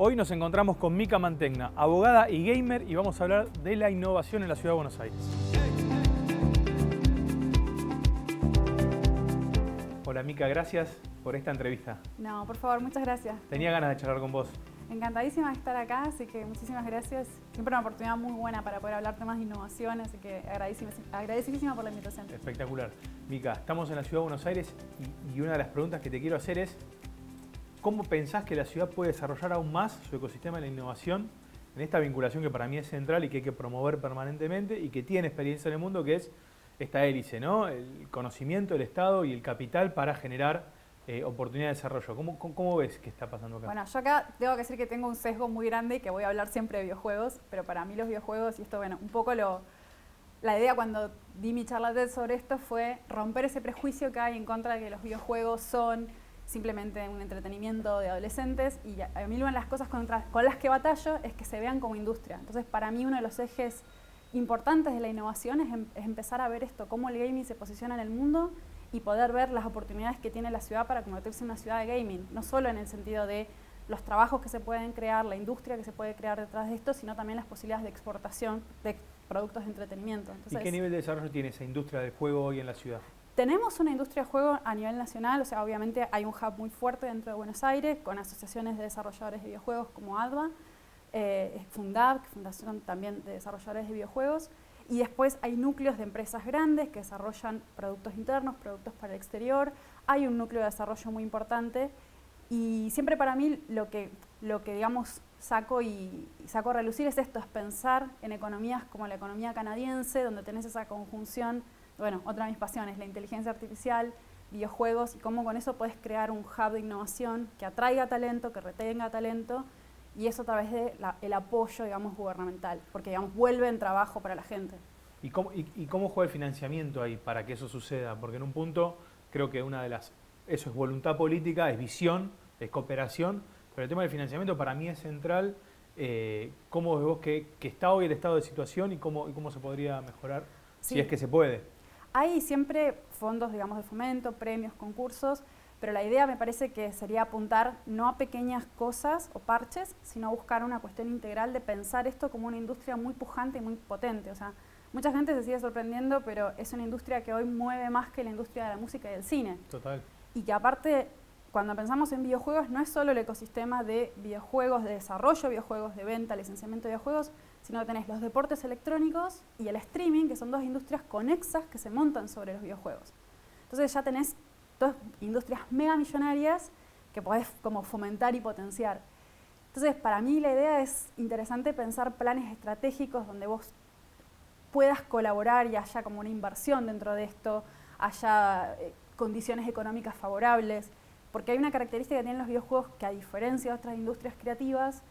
Hoy nos encontramos con Mica Mantegna, abogada y gamer, y vamos a hablar de la innovación en la Ciudad de Buenos Aires. Hola Mica, gracias por esta entrevista. No, por favor, muchas gracias. Tenía ganas de charlar con vos. Encantadísima de estar acá, así que muchísimas gracias. Siempre una oportunidad muy buena para poder hablar temas de innovación, así que agradecidísima por la invitación. Espectacular. Mica, estamos en la Ciudad de Buenos Aires y una de las preguntas que te quiero hacer es ¿cómo pensás que la ciudad puede desarrollar aún más su ecosistema de la innovación en esta vinculación que para mí es central y que hay que promover permanentemente y que tiene experiencia en el mundo, que es esta hélice, ¿no? El conocimiento, el Estado y el capital para generar oportunidades de desarrollo? ¿Cómo ves que está pasando acá? Bueno, yo acá tengo que decir que tengo un sesgo muy grande y que voy a hablar siempre de videojuegos, pero para mí los videojuegos, y esto, bueno, un poco la idea cuando di mi charla TED sobre esto fue romper ese prejuicio que hay en contra de que los videojuegos son simplemente un entretenimiento de adolescentes, y a mí una de las cosas con las que batallo es que se vean como industria. Entonces, para mí uno de los ejes importantes de la innovación es empezar a ver esto, cómo el gaming se posiciona en el mundo y poder ver las oportunidades que tiene la ciudad para convertirse en una ciudad de gaming, no solo en el sentido de los trabajos que se pueden crear, la industria que se puede crear detrás de esto, sino también las posibilidades de exportación de productos de entretenimiento. Entonces, ¿y qué nivel de desarrollo tiene esa industria del juego hoy en la ciudad? Tenemos una industria de juego a nivel nacional, o sea, obviamente hay un hub muy fuerte dentro de Buenos Aires, con asociaciones de desarrolladores de videojuegos como ADVA, Fundab, Fundación también de Desarrolladores de Videojuegos, y después hay núcleos de empresas grandes que desarrollan productos internos, productos para el exterior. Hay un núcleo de desarrollo muy importante y siempre para mí lo que digamos saco a relucir es esto, es pensar en economías como la economía canadiense, donde tenés esa conjunción, bueno, otra de mis pasiones, la inteligencia artificial, videojuegos, y cómo con eso podés crear un hub de innovación que atraiga talento, que retenga talento, y eso a través del apoyo, digamos, gubernamental, porque, digamos, vuelve en trabajo para la gente. ¿Y cómo juega el financiamiento ahí para que eso suceda? Porque en un punto creo que eso es voluntad política, es visión, es cooperación, pero el tema del financiamiento para mí es central. ¿Cómo ves vos que está hoy el estado de situación y cómo se podría mejorar, sí, si es que se puede? Hay siempre fondos, digamos, de fomento, premios, concursos, pero la idea me parece que sería apuntar no a pequeñas cosas o parches, sino a buscar una cuestión integral de pensar esto como una industria muy pujante y muy potente. O sea, mucha gente se sigue sorprendiendo, pero es una industria que hoy mueve más que la industria de la música y del cine. Total. Y que aparte, cuando pensamos en videojuegos, no es solo el ecosistema de videojuegos, de desarrollo de videojuegos, de venta, licenciamiento de videojuegos, sino que tenés los deportes electrónicos y el streaming, que son dos industrias conexas que se montan sobre los videojuegos. Entonces ya tenés dos industrias mega millonarias que podés como fomentar y potenciar. Entonces, para mí la idea es interesante pensar planes estratégicos donde vos puedas colaborar y haya como una inversión dentro de esto, haya condiciones económicas favorables, porque hay una característica que tienen los videojuegos que, a diferencia de otras industrias creativas,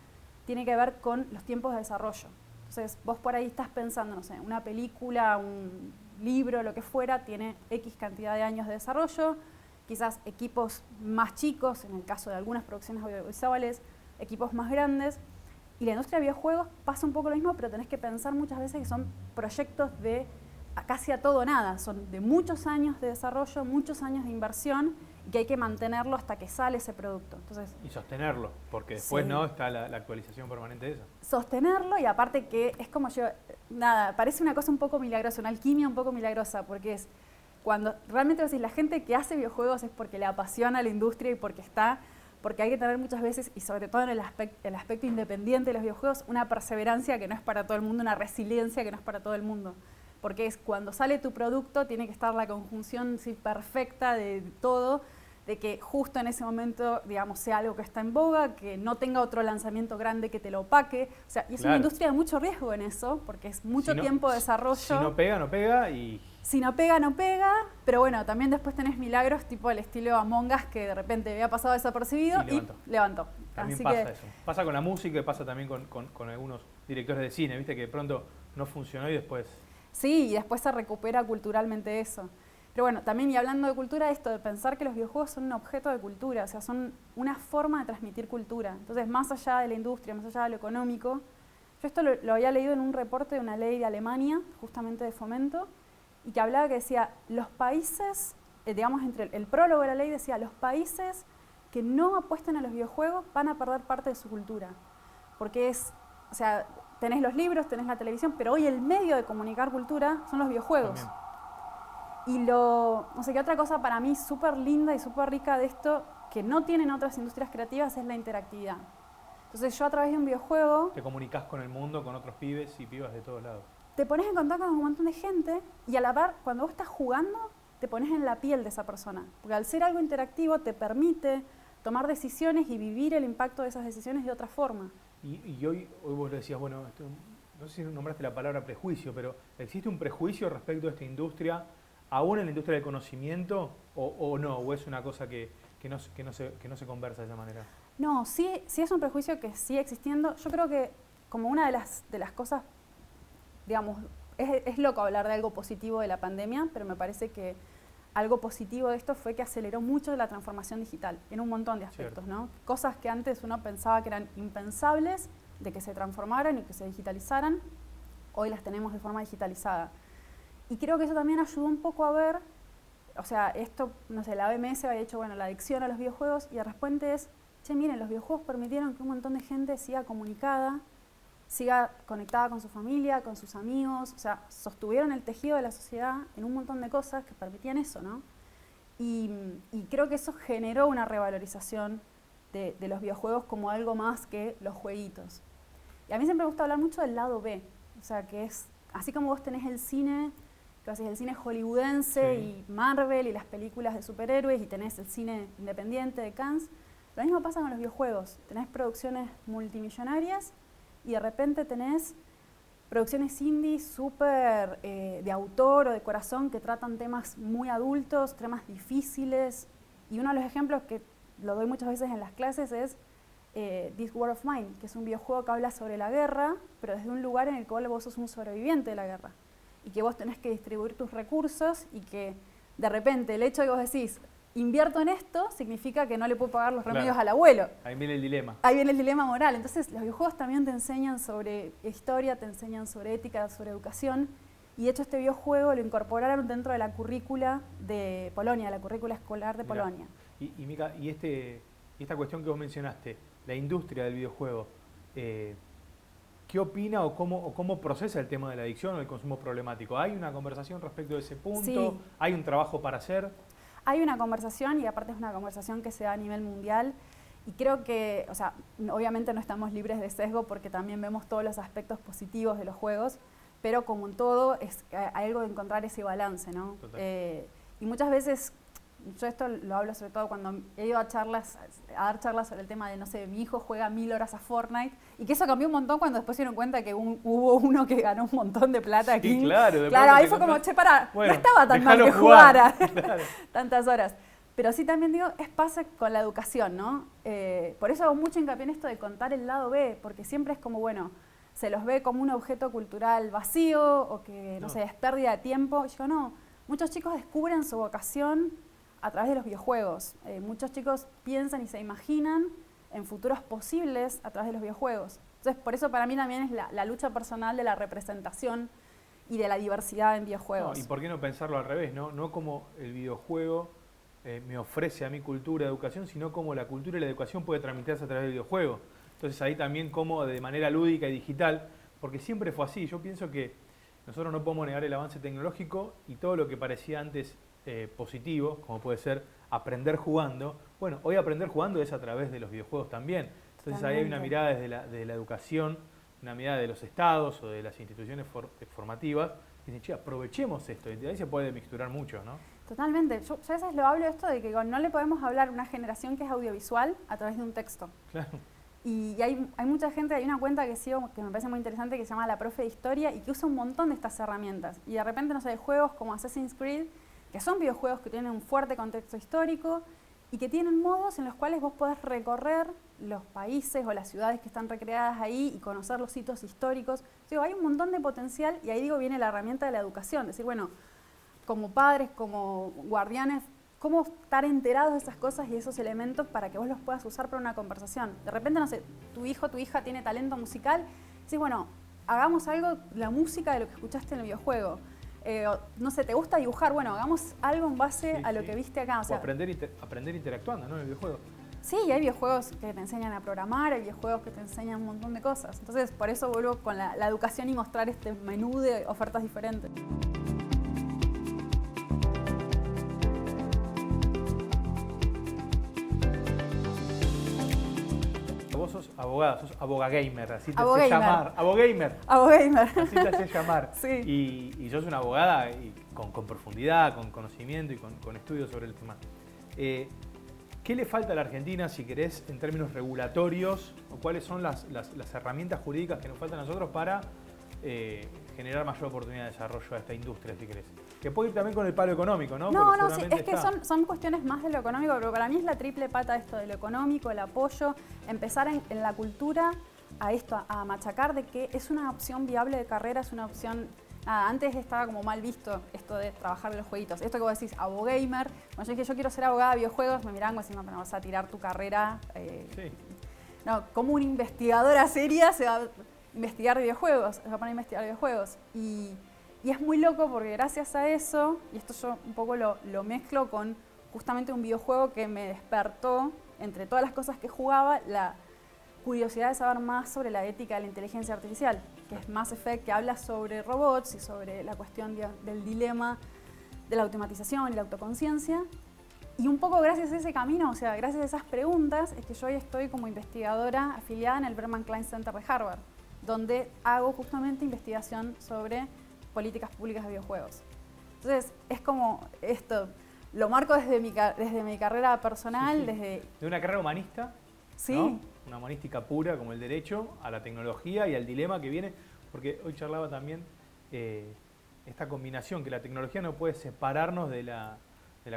tiene que ver con los tiempos de desarrollo. Entonces, vos por ahí estás pensando, no sé, una película, un libro, lo que fuera, tiene X cantidad de años de desarrollo, quizás equipos más chicos, en el caso de algunas producciones audiovisuales, equipos más grandes, y la industria de videojuegos pasa un poco lo mismo, pero tenés que pensar muchas veces que son proyectos de casi a todo o nada, son de muchos años de desarrollo, muchos años de inversión, y que hay que mantenerlo hasta que sale ese producto. Entonces, y sostenerlo, porque después sí, no está la actualización permanente de eso. Sostenerlo, y aparte que es como parece una cosa un poco milagrosa, una alquimia un poco milagrosa, porque es cuando realmente decís, la gente que hace videojuegos es porque le apasiona la industria y porque hay que tener muchas veces, y sobre todo en el aspecto independiente de los videojuegos, una perseverancia que no es para todo el mundo, una resiliencia que no es para todo el mundo. Porque es cuando sale tu producto, tiene que estar la conjunción perfecta de todo, de que justo en ese momento, digamos, sea algo que está en boga, que no tenga otro lanzamiento grande que te lo opaque. O sea, y es una industria de mucho riesgo en eso, porque es mucho tiempo de desarrollo. Si no pega, no pega y... Si no pega, no pega, pero bueno, también después tenés milagros tipo el estilo Among Us, que de repente había pasado desapercibido y levantó. También así pasa eso. Pasa con la música y pasa también con algunos directores de cine, viste, que de pronto no funcionó y después... Sí, y después se recupera culturalmente eso. Pero bueno, también, y hablando de cultura, esto de pensar que los videojuegos son un objeto de cultura, o sea, son una forma de transmitir cultura. Entonces, más allá de la industria, más allá de lo económico, yo esto lo había leído en un reporte de una ley de Alemania, justamente de fomento, y que hablaba que decía, los países, digamos, entre el prólogo de la ley decía, los países que no apuesten a los videojuegos van a perder parte de su cultura. Porque o sea, tenés los libros, tenés la televisión, pero hoy el medio de comunicar cultura son los videojuegos. También. Y no sé qué otra cosa para mí súper linda y súper rica de esto, que no tienen otras industrias creativas, es la interactividad. Entonces yo a través de un videojuego... Te comunicas con el mundo, con otros pibes y pibas de todos lados. Te pones en contacto con un montón de gente y a la par, cuando vos estás jugando, te pones en la piel de esa persona. Porque al ser algo interactivo te permite tomar decisiones y vivir el impacto de esas decisiones de otra forma. Y hoy vos le decías, bueno, no sé si nombraste la palabra prejuicio, pero ¿existe un prejuicio respecto a esta industria, aún en la industria del conocimiento, o no? ¿O es una cosa que no se conversa de esa manera? No, sí es un prejuicio que sigue existiendo. Yo creo que como una de las cosas, digamos, es loco hablar de algo positivo de la pandemia, pero me parece que algo positivo de esto fue que aceleró mucho la transformación digital en un montón de aspectos, ¿no? Cosas que antes uno pensaba que eran impensables de que se transformaran y que se digitalizaran, hoy las tenemos de forma digitalizada. Y creo que eso también ayudó un poco a ver, o sea, esto, no sé, la OMS había hecho, bueno, la adicción a los videojuegos y de repente es, che, miren, los videojuegos permitieron que un montón de gente siga comunicada, siga conectada con su familia, con sus amigos, o sea, sostuvieron el tejido de la sociedad en un montón de cosas que permitían eso, ¿no? Y creo que eso generó una revalorización de los videojuegos como algo más que los jueguitos. Y a mí siempre me gusta hablar mucho del lado B, o sea, que es, así como vos tenés el cine, que haces el cine hollywoodense y Marvel y las películas de superhéroes y tenés el cine independiente de Cannes, lo mismo pasa con los videojuegos, tenés producciones multimillonarias y de repente tenés producciones indie súper de autor o de corazón que tratan temas muy adultos, temas difíciles. Y uno de los ejemplos que lo doy muchas veces en las clases es This War of Mine, que es un videojuego que habla sobre la guerra, pero desde un lugar en el cual vos sos un sobreviviente de la guerra. Y que vos tenés que distribuir tus recursos y que de repente el hecho de que vos decís, invierto en esto, significa que no le puedo pagar los remedios al abuelo. Ahí viene el dilema. Ahí viene el dilema moral. Entonces, los videojuegos también te enseñan sobre historia, te enseñan sobre ética, sobre educación. Y de hecho, este videojuego lo incorporaron dentro de la currícula de Polonia, la currícula escolar de Polonia. Y Mica, esta cuestión que vos mencionaste, la industria del videojuego, ¿qué opina o cómo procesa el tema de la adicción o el consumo problemático? ¿Hay una conversación respecto de ese punto? Sí. ¿Hay un trabajo para hacer? Hay una conversación y aparte es una conversación que se da a nivel mundial y creo que, o sea, obviamente no estamos libres de sesgo porque también vemos todos los aspectos positivos de los juegos, pero como en todo hay algo de encontrar ese balance, ¿no? Y muchas veces, yo esto lo hablo sobre todo cuando he ido a dar charlas sobre el tema de, no sé, mi hijo juega 1000 horas a Fortnite y que eso cambió un montón cuando después se dieron cuenta que hubo uno que ganó un montón de plata aquí. Sí, claro. Claro, ahí fue como, che, bueno, no estaba tan mal que jugara tantas horas. Pero sí también digo, pasa con la educación, ¿no? Por eso hago mucho hincapié en esto de contar el lado B, porque siempre es como, bueno, se los ve como un objeto cultural vacío o que, no sé, es pérdida de tiempo. Y yo no, muchos chicos descubren su vocación a través de los videojuegos. Muchos chicos piensan y se imaginan en futuros posibles a través de los videojuegos. Entonces, por eso para mí también es la lucha personal de la representación y de la diversidad en videojuegos. No, ¿y por qué no pensarlo al revés? No como el videojuego me ofrece a mi cultura, educación, sino como la cultura y la educación puede transmitirse a través del videojuego. Entonces ahí también como de manera lúdica y digital, porque siempre fue así. Yo pienso que nosotros no podemos negar el avance tecnológico y todo lo que parecía antes positivo, como puede ser aprender jugando. Bueno, hoy aprender jugando es a través de los videojuegos también. Entonces ahí hay una mirada desde la educación, una mirada de los estados o de las instituciones formativas, que dicen, che, aprovechemos esto, y de ahí se puede mixturar mucho, ¿no? Totalmente. Yo a veces lo hablo esto de que no le podemos hablar a una generación que es audiovisual a través de un texto. Claro. Y hay mucha gente, hay una cuenta que sigo que me parece muy interesante que se llama La Profe de Historia y que usa un montón de estas herramientas. Y de repente, no sé, juegos como Assassin's Creed, que son videojuegos que tienen un fuerte contexto histórico y que tienen modos en los cuales vos podés recorrer los países o las ciudades que están recreadas ahí y conocer los sitios históricos. Digo, hay un montón de potencial y ahí digo viene la herramienta de la educación. Decir, bueno, como padres, como guardianes, cómo estar enterados de esas cosas y esos elementos para que vos los puedas usar para una conversación. De repente, no sé, tu hijo, tu hija tiene talento musical, decís, bueno, hagamos algo, la música de lo que escuchaste en el videojuego. No sé, ¿te gusta dibujar? Bueno, hagamos algo en base a lo que viste acá. O aprender interactuando, ¿no? En el videojuego. Sí, hay videojuegos que te enseñan a programar, hay videojuegos que te enseñan un montón de cosas. Entonces, por eso vuelvo con la educación y mostrar este menú de ofertas diferentes. Vos sos abogada, sos abogagamer, así te Abogamer. haces llamar. Abogamer. Abogamer. Así te haces llamar. Sí. Y sos una abogada con profundidad, con conocimiento y con estudios sobre el tema. ¿Qué le falta a la Argentina, si querés, en términos regulatorios? ¿O cuáles son las herramientas jurídicas que nos faltan a nosotros para generar mayor oportunidad de desarrollo a esta industria, si querés? Que puede ir también con el palo económico, ¿no? No, sí, es que son cuestiones más de lo económico, pero para mí es la triple pata esto de lo económico, el apoyo, empezar en la cultura a machacar de que es una opción viable de carrera, es una opción. Antes estaba como mal visto esto de trabajar de los jueguitos. Esto que vos decís, abogamer. Cuando yo dije, yo quiero ser abogada de videojuegos, me miraban como diciendo, pero vas a tirar tu carrera. Sí. No, como una investigadora seria se va a investigar videojuegos, se va a poner a investigar videojuegos. Y es muy loco porque gracias a eso, y esto yo un poco lo mezclo con justamente un videojuego que me despertó, entre todas las cosas que jugaba, la curiosidad de saber más sobre la ética de la inteligencia artificial, que es Mass Effect, que habla sobre robots y sobre la cuestión del dilema de la automatización y la autoconciencia. Y un poco gracias a ese camino, o sea, gracias a esas preguntas, es que yo hoy estoy como investigadora afiliada en el Berman Klein Center de Harvard, donde hago justamente investigación sobre políticas públicas de videojuegos. Entonces, es como esto, lo marco desde mi carrera personal, Sí. desde... De una carrera humanista, Sí. ¿no? Una humanística pura como el derecho, a la tecnología y al dilema que viene, porque hoy charlaba también esta combinación, que la tecnología no puede separarnos de la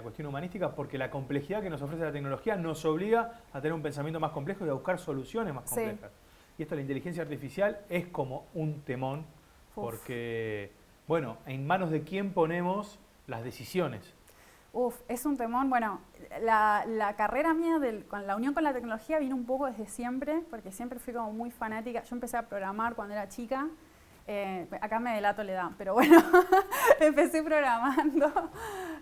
cuestión humanística, porque la complejidad que nos ofrece la tecnología nos obliga a tener un pensamiento más complejo y a buscar soluciones más complejas. Y esto, la inteligencia artificial, es como un temón, porque, bueno, ¿en manos de quién ponemos las decisiones? Es un temón. Bueno, la carrera mía con la unión con la tecnología vino un poco desde siempre, porque siempre fui como muy fanática. Yo empecé a programar cuando era chica. Acá me delato la edad, pero bueno, empecé programando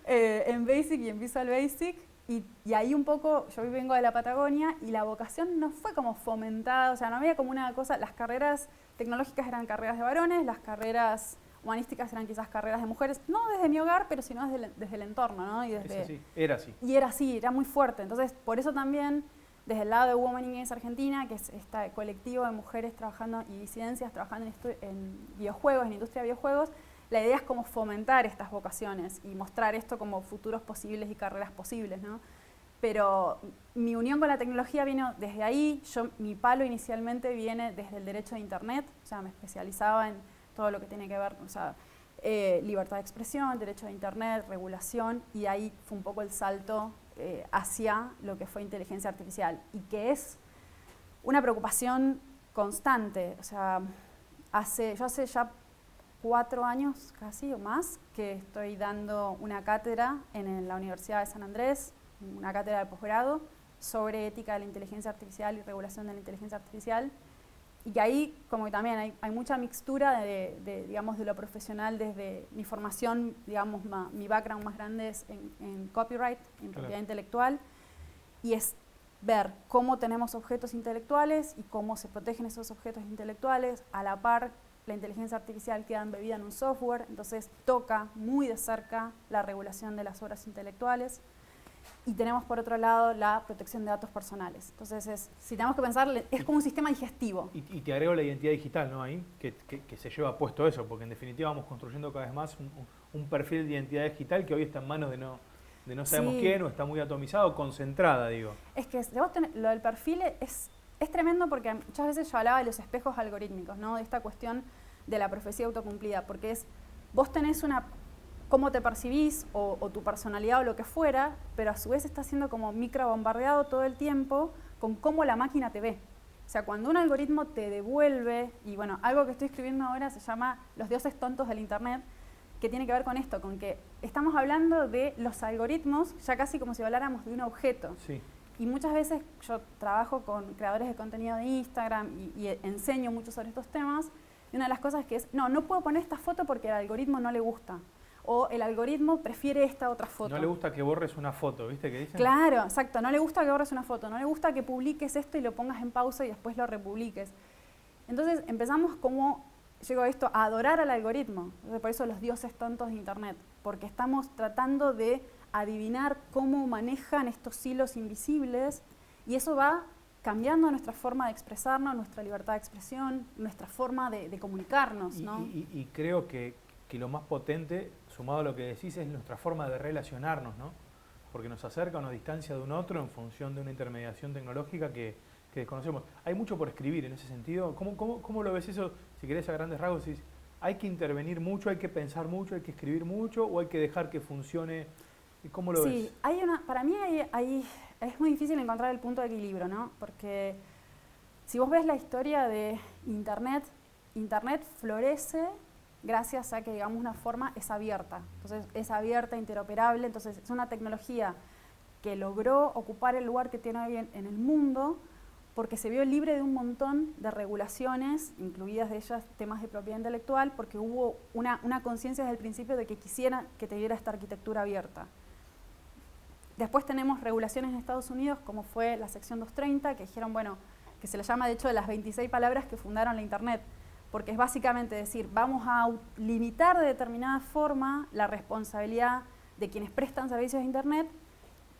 en Basic y en Visual Basic. Y ahí un poco, yo vengo de la Patagonia y la vocación no fue como fomentada, o sea, no había como una cosa, las carreras tecnológicas eran carreras de varones, las carreras humanísticas eran quizás carreras de mujeres, no desde mi hogar, pero sino desde el entorno, ¿no? Es así, era así. Y era así, era muy fuerte. Entonces, por eso también, desde el lado de Women in Games Argentina, que es este colectivo de mujeres trabajando y disidencias trabajando en videojuegos, en la industria de videojuegos, la idea es como fomentar estas vocaciones y mostrar esto como futuros posibles y carreras posibles, ¿no? Pero mi unión con la tecnología vino desde ahí. Mi palo inicialmente viene desde el derecho de Internet, o sea, me especializaba en todo lo que tiene que ver, o sea, libertad de expresión, derecho de Internet, regulación, y ahí fue un poco el salto hacia lo que fue inteligencia artificial, y que es una preocupación constante. O sea, yo hace ya 4 años casi o más que estoy dando una cátedra en la Universidad de San Andrés, una cátedra de posgrado sobre ética de la inteligencia artificial y regulación de la inteligencia artificial. Y que ahí, como que también hay mucha mixtura digamos, de lo profesional desde mi formación, digamos, mi background más grande es en copyright, en propiedad intelectual, y es ver cómo tenemos objetos intelectuales y cómo se protegen esos objetos intelectuales. A la par, la inteligencia artificial queda embebida en un software, entonces toca muy de cerca la regulación de las obras intelectuales. Y tenemos por otro lado la protección de datos personales. Entonces, si tenemos que pensar, es como un sistema digestivo. Y te agrego la identidad digital, ¿no? Ahí, que se lleva puesto eso, porque en definitiva vamos construyendo cada vez más un perfil de identidad digital que hoy está en manos de no sabemos quién, o está muy atomizado, concentrada, digo. Es que lo del perfil es tremendo, porque muchas veces yo hablaba de los espejos algorítmicos, ¿no? De esta cuestión de la profecía autocumplida, porque vos tenés cómo te percibís o tu personalidad o lo que fuera, pero a su vez está siendo como microbombardeado todo el tiempo con cómo la máquina te ve. O sea, cuando un algoritmo te devuelve, y bueno, algo que estoy escribiendo ahora se llama Los dioses tontos del Internet, que tiene que ver con esto, con que estamos hablando de los algoritmos ya casi como si habláramos de un objeto. Sí. Y muchas veces yo trabajo con creadores de contenido de Instagram y enseño mucho sobre estos temas, y una de las cosas que es, no puedo poner esta foto porque al algoritmo no le gusta. o el algoritmo prefiere esta otra foto. No le gusta que borres una foto, ¿viste que dicen? Claro, exacto, no le gusta que borres una foto, no le gusta que publiques esto y lo pongas en pausa y después lo republiques. Entonces empezamos como, llegó esto, a adorar al algoritmo. Entonces, por eso los dioses tontos de Internet, porque estamos tratando de adivinar cómo manejan estos hilos invisibles y eso va cambiando nuestra forma de expresarnos, nuestra libertad de expresión, nuestra forma de comunicarnos, ¿no? Y creo que lo más potente, sumado a lo que decís, es nuestra forma de relacionarnos, ¿no? Porque nos acerca o nos distancia de un otro en función de una intermediación tecnológica que desconocemos. Hay mucho por escribir en ese sentido. ¿Cómo lo ves eso? Si querés a grandes rasgos, decís, ¿hay que intervenir mucho, hay que pensar mucho, hay que escribir mucho o hay que dejar que funcione? ¿Cómo lo ves? Sí, para mí es muy difícil encontrar el punto de equilibrio, ¿no? Porque si vos ves la historia de Internet florece gracias a que, digamos, una forma es abierta. Entonces, es abierta, interoperable, entonces es una tecnología que logró ocupar el lugar que tiene hoy en el mundo porque se vio libre de un montón de regulaciones, incluidas de ellas temas de propiedad intelectual, porque hubo una conciencia desde el principio de que quisiera que tuviera esta arquitectura abierta. Después tenemos regulaciones en Estados Unidos, como fue la sección 230, que dijeron, bueno, que se le llama de hecho de las 26 palabras que fundaron la Internet, porque es básicamente decir, vamos a limitar de determinada forma la responsabilidad de quienes prestan servicios de Internet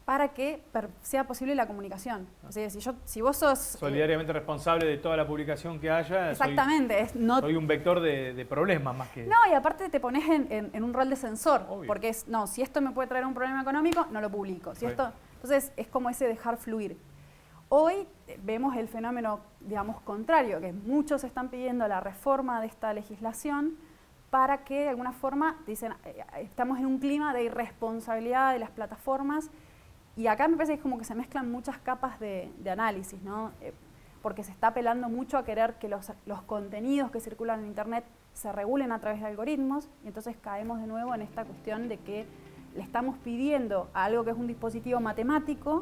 para que sea posible la comunicación. O sea, si vos sos... Solidariamente responsable de toda la publicación que haya. Exactamente. Soy un vector de problemas más que... No, y aparte te pones en un rol de censor, Obvio. porque si esto me puede traer un problema económico, no lo publico. Entonces es como ese dejar fluir. Hoy vemos el fenómeno, digamos, contrario, que muchos están pidiendo la reforma de esta legislación para que de alguna forma, dicen, estamos en un clima de irresponsabilidad de las plataformas y acá me parece que es como que se mezclan muchas capas de análisis, ¿no? Porque se está apelando mucho a querer que los contenidos que circulan en Internet se regulen a través de algoritmos y entonces caemos de nuevo en esta cuestión de que le estamos pidiendo a algo que es un dispositivo matemático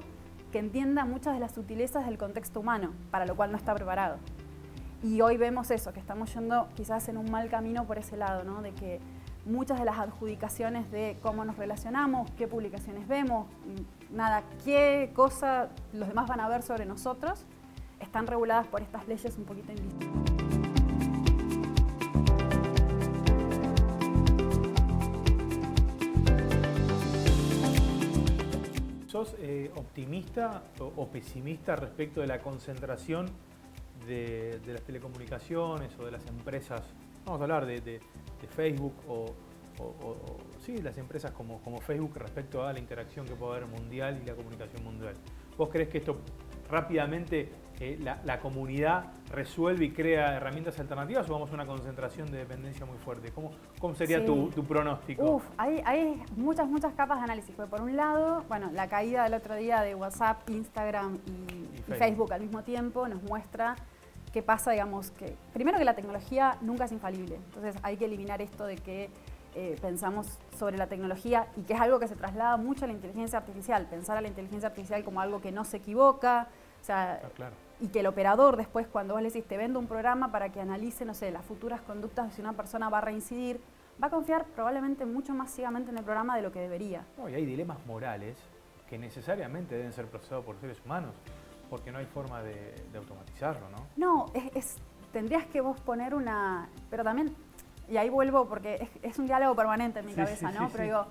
que entienda muchas de las sutilezas del contexto humano, para lo cual no está preparado. Y hoy vemos eso, que estamos yendo quizás en un mal camino por ese lado, ¿no? De que muchas de las adjudicaciones de cómo nos relacionamos, qué publicaciones vemos, qué cosa los demás van a ver sobre nosotros, están reguladas por estas leyes un poquito invisibles. ¿Sos optimista o pesimista respecto de la concentración de las telecomunicaciones o de las empresas? Vamos a hablar de Facebook sí, las empresas como Facebook respecto a la interacción que puede haber mundial y la comunicación mundial. ¿Vos creés que esto rápidamente la comunidad resuelve y crea herramientas alternativas o vamos a una concentración de dependencia muy fuerte? ¿Cómo sería Sí. tu pronóstico? Hay muchas capas de análisis. Porque por un lado, bueno, la caída del otro día de WhatsApp, Instagram y Facebook al mismo tiempo nos muestra qué pasa, digamos, que primero que la tecnología nunca es infalible. Entonces hay que eliminar esto de que pensamos sobre la tecnología y que es algo que se traslada mucho a la inteligencia artificial. Pensar a la inteligencia artificial como algo que no se equivoca, o sea, Claro. Y que el operador después, cuando vos le decís, te vendo un programa para que analice, no sé, las futuras conductas de si una persona va a reincidir, va a confiar probablemente mucho más ciegamente en el programa de lo que debería. No, y hay dilemas morales que necesariamente deben ser procesados por seres humanos, porque no hay forma de automatizarlo, ¿no? No, tendrías que vos poner pero también, y ahí vuelvo porque es un diálogo permanente en mi cabeza, ¿no? Pero digo,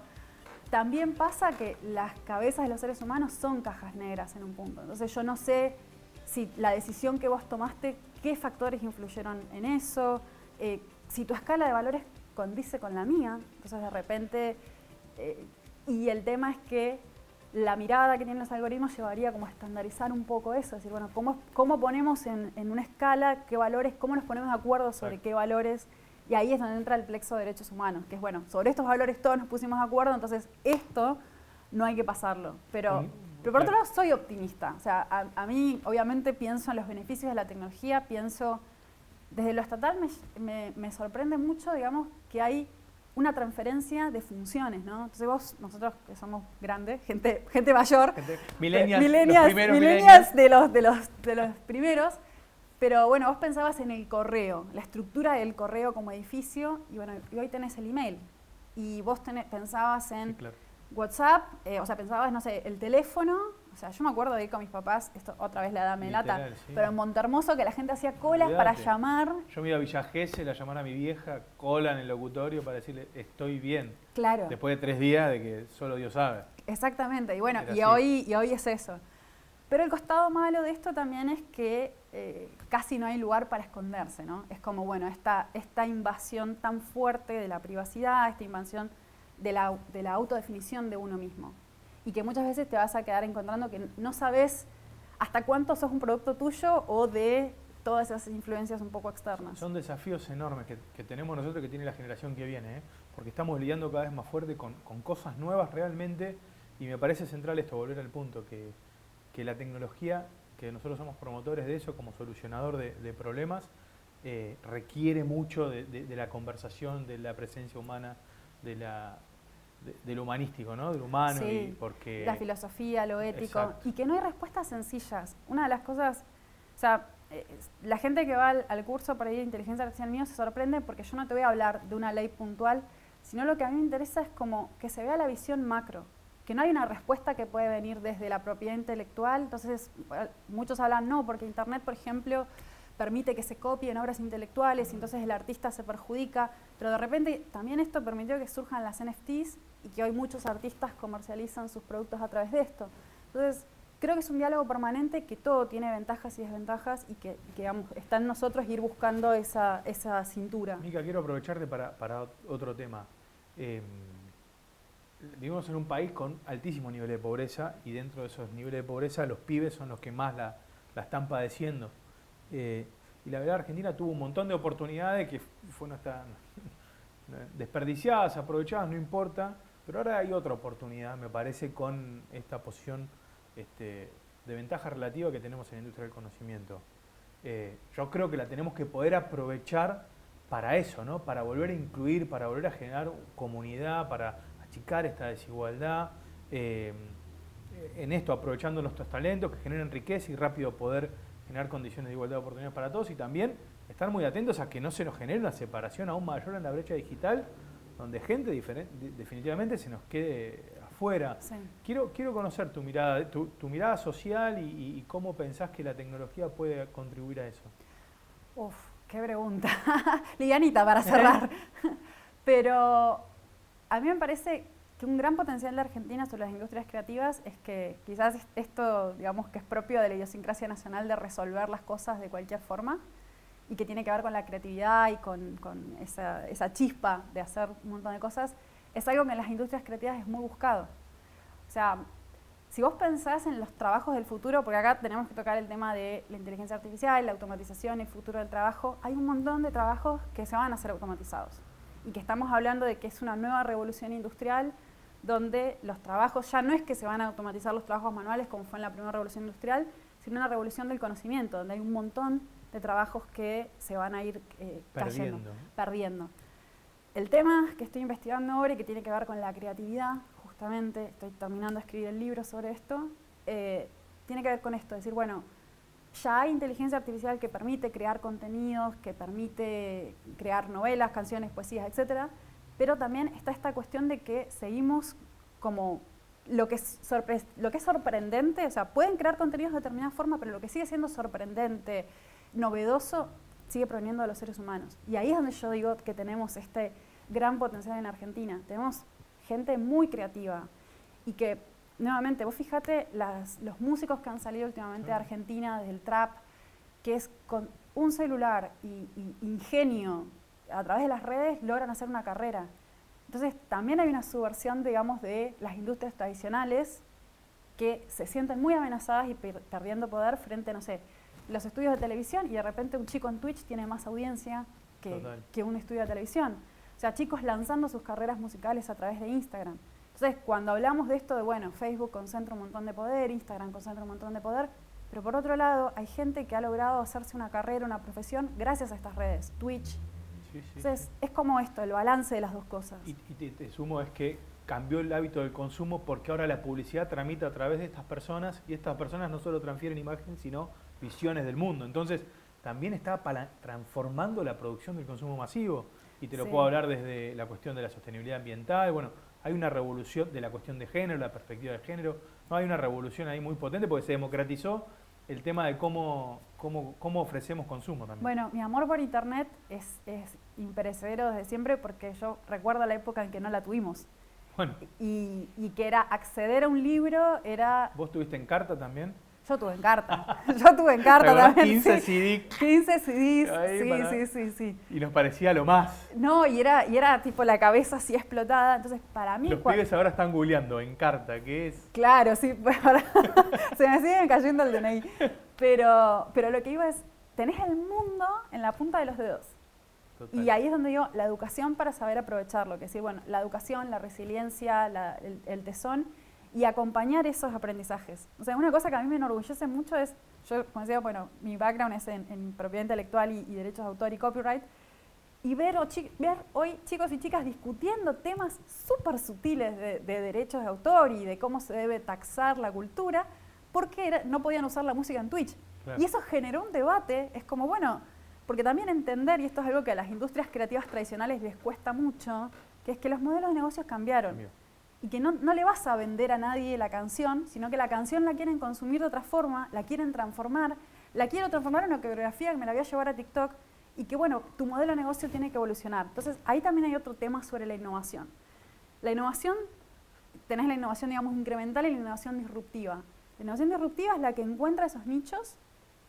también pasa que las cabezas de los seres humanos son cajas negras en un punto. Entonces yo no sé si la decisión que vos tomaste, qué factores influyeron en eso, si tu escala de valores condice con la mía. Entonces de repente, y el tema es que la mirada que tienen los algoritmos llevaría como a estandarizar un poco eso, es decir, bueno, ¿cómo ponemos en una escala qué valores, cómo nos ponemos de acuerdo sobre qué valores? Y ahí es donde entra el plexo de derechos humanos, que es, bueno, sobre estos valores todos nos pusimos de acuerdo, entonces esto no hay que pasarme. Pero por otro lado soy optimista, o sea, a mí obviamente pienso en los beneficios de la tecnología, pienso, desde lo estatal me sorprende mucho, digamos, que hay una transferencia de funciones, ¿no? Entonces nosotros que somos grandes, gente mayor, millennials de los primeros, pero bueno, vos pensabas en el correo, la estructura del correo como edificio, y bueno, y hoy tenés el email. y vos pensabas en Sí, claro. WhatsApp, o sea, pensabas, no sé, el teléfono. O sea, yo me acuerdo de ir con mis papás, esto otra vez la edad me lata, Literal, sí. pero en Montehermoso que la gente hacía colas para Olvídate. llamar. Yo me iba a Villa Gesell a llamar a mi vieja, cola en el locutorio para decirle estoy bien. Claro, Después de 3 días de que solo Dios sabe. exactamente. Y bueno, Era y así. hoy es eso. Pero el costado malo de esto también es que casi no hay lugar para esconderse, ¿no? Es como, bueno, esta invasión tan fuerte de la privacidad, esta invasión de la autodefinición de uno mismo. Y que muchas veces te vas a quedar encontrando que no sabes hasta cuánto sos un producto tuyo o de todas esas influencias un poco externas. Son desafíos enormes que tenemos nosotros, que tiene la generación que viene, ¿eh? Porque estamos lidiando cada vez más fuerte con cosas nuevas realmente, y me parece central esto, volver al punto, que la tecnología, que nosotros somos promotores de eso como solucionador de problemas, requiere mucho de la conversación, de la presencia humana, de lo humanístico, ¿no? Del humano, Sí, y porque... la filosofía, lo ético, Exacto. y que no hay respuestas sencillas. Una de las cosas, o sea, la gente que va al curso para ir de inteligencia artificial mío se sorprende porque yo no te voy a hablar de una ley puntual, sino lo que a mí me interesa es como que se vea la visión macro, que no hay una respuesta que puede venir desde la propiedad intelectual. Entonces, muchos hablan, no, porque Internet, por ejemplo, permite que se copien obras intelectuales y entonces el artista se perjudica, pero de repente también esto permitió que surjan las NFTs y que hoy muchos artistas comercializan sus productos a través de esto. Entonces, creo que es un diálogo permanente, que todo tiene ventajas y desventajas y que digamos, está en nosotros ir buscando esa cintura. Mica, quiero aprovecharte para otro tema. Vivimos en un país con altísimo nivel de pobreza, y dentro de esos niveles de pobreza los pibes son los que más la están padeciendo. Y la verdad, Argentina tuvo un montón de oportunidades que no están desperdiciadas, aprovechadas, no importa, pero ahora hay otra oportunidad, me parece, con esta posición de ventaja relativa que tenemos en la industria del conocimiento. Yo creo que la tenemos que poder aprovechar para eso, ¿no? Para volver a incluir, para volver a generar comunidad, para achicar esta desigualdad, en esto, aprovechando nuestros talentos que generan riqueza y rápido poder generar condiciones de igualdad de oportunidades para todos, y también estar muy atentos a que no se nos genere una separación aún mayor en la brecha digital, donde gente definitivamente se nos quede afuera. Sí. Quiero conocer tu mirada social y cómo pensás que la tecnología puede contribuir a eso. Uf, qué pregunta. Livianita para cerrar. Pero a mí me parece que un gran potencial de Argentina sobre las industrias creativas es que quizás esto, digamos, que es propio de la idiosincrasia nacional de resolver las cosas de cualquier forma, y que tiene que ver con la creatividad y con esa chispa de hacer un montón de cosas, es algo que en las industrias creativas es muy buscado. O sea, si vos pensás en los trabajos del futuro, porque acá tenemos que tocar el tema de la inteligencia artificial, la automatización, el futuro del trabajo, hay un montón de trabajos que se van a ser automatizados, y que estamos hablando de que es una nueva revolución industrial donde los trabajos ya no es que se van a automatizar los trabajos manuales como fue en la primera revolución industrial, sino una revolución del conocimiento, donde hay un montón de trabajos que se van a ir perdiendo. El tema que estoy investigando ahora y que tiene que ver con la creatividad, justamente, estoy terminando de escribir el libro sobre esto, tiene que ver con esto, es decir, bueno, ya hay inteligencia artificial que permite crear contenidos, que permite crear novelas, canciones, poesías, etcétera, pero también está esta cuestión de que seguimos como lo que es sorprendente, o sea, pueden crear contenidos de determinada forma, pero lo que sigue siendo sorprendente, novedoso, sigue proveniendo de los seres humanos. Y ahí es donde yo digo que tenemos este gran potencial en Argentina. Tenemos gente muy creativa y que, nuevamente, vos fíjate los músicos que han salido últimamente de Argentina, desde el trap, que es con un celular y ingenio a través de las redes logran hacer una carrera. Entonces también hay una subversión, digamos, de las industrias tradicionales que se sienten muy amenazadas y perdiendo poder frente, no sé, los estudios de televisión, y de repente un chico en Twitch tiene más audiencia que un estudio de televisión. O sea, chicos lanzando sus carreras musicales a través de Instagram. Entonces, cuando hablamos de esto de, bueno, Facebook concentra un montón de poder, Instagram concentra un montón de poder, pero por otro lado hay gente que ha logrado hacerse una carrera, una profesión gracias a estas redes, Twitch. Entonces, es como esto, el balance de las dos cosas. Y te sumo, es que cambió el hábito del consumo porque ahora la publicidad tramita a través de estas personas, y estas personas no solo transfieren imágenes, sino visiones del mundo. Entonces, también está transformando la producción del consumo masivo. y te lo Sí. puedo hablar desde la cuestión de la sostenibilidad ambiental. Bueno, hay una revolución de la cuestión de género, la perspectiva de género. No, hay una revolución ahí muy potente porque se democratizó el tema de cómo ofrecemos consumo también. Bueno, mi amor por internet es imperecedero desde siempre porque yo recuerdo la época en que no la tuvimos. Bueno, Y que era acceder a un libro, era... ¿vos estuviste en Carta también? Yo tuve en carta. Yo tuve en carta también. 15 sí. CD 15 CDs. ahí Sí. y nos parecía lo más. No, y era tipo la cabeza así explotada. Entonces, para mí... Los pibes ahora están googleando en Carta, ¿qué es? Claro, sí. Se me siguen cayendo el DNI. Pero lo que iba es, tenés el mundo en la punta de los dedos. Total. Y ahí es donde digo, la educación para saber aprovecharlo. Que sí, bueno, la educación, la resiliencia, el tesón y acompañar esos aprendizajes. O sea, una cosa que a mí me enorgullece mucho es, yo como decía, bueno, mi background es en propiedad intelectual y derechos de autor y copyright, y ver hoy chicos y chicas discutiendo temas súper sutiles de derechos de autor y de cómo se debe taxar la cultura, porque no podían usar la música en Twitch. Claro. Y eso generó un debate, es como, bueno, porque también entender, y esto es algo que a las industrias creativas tradicionales les cuesta mucho, que es que los modelos de negocios cambiaron. Cambió. Y que no le vas a vender a nadie la canción, sino que la canción la quieren consumir de otra forma, la quieren transformar, la quiero transformar en una coreografía que me la voy a llevar a TikTok y que, bueno, tu modelo de negocio tiene que evolucionar. Entonces, ahí también hay otro tema sobre la innovación. La innovación, tenés la innovación, digamos, incremental y la innovación disruptiva. La innovación disruptiva es la que encuentra esos nichos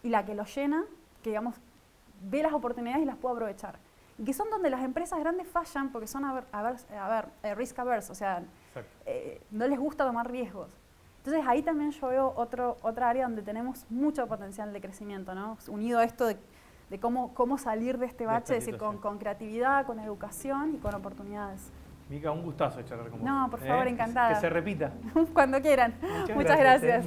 y la que los llena, que, digamos, ve las oportunidades y las puede aprovechar. Y que son donde las empresas grandes fallan porque son risk averse, o sea, no les gusta tomar riesgos. Entonces ahí también yo veo otra área donde tenemos mucho potencial de crecimiento, ¿no? Unido a esto de cómo salir de este bache, es decir, con creatividad, con educación y con oportunidades. Mica, un gustazo charlar con vos. No, por favor, encantada. Que se repita. Cuando quieran. Muchas gracias.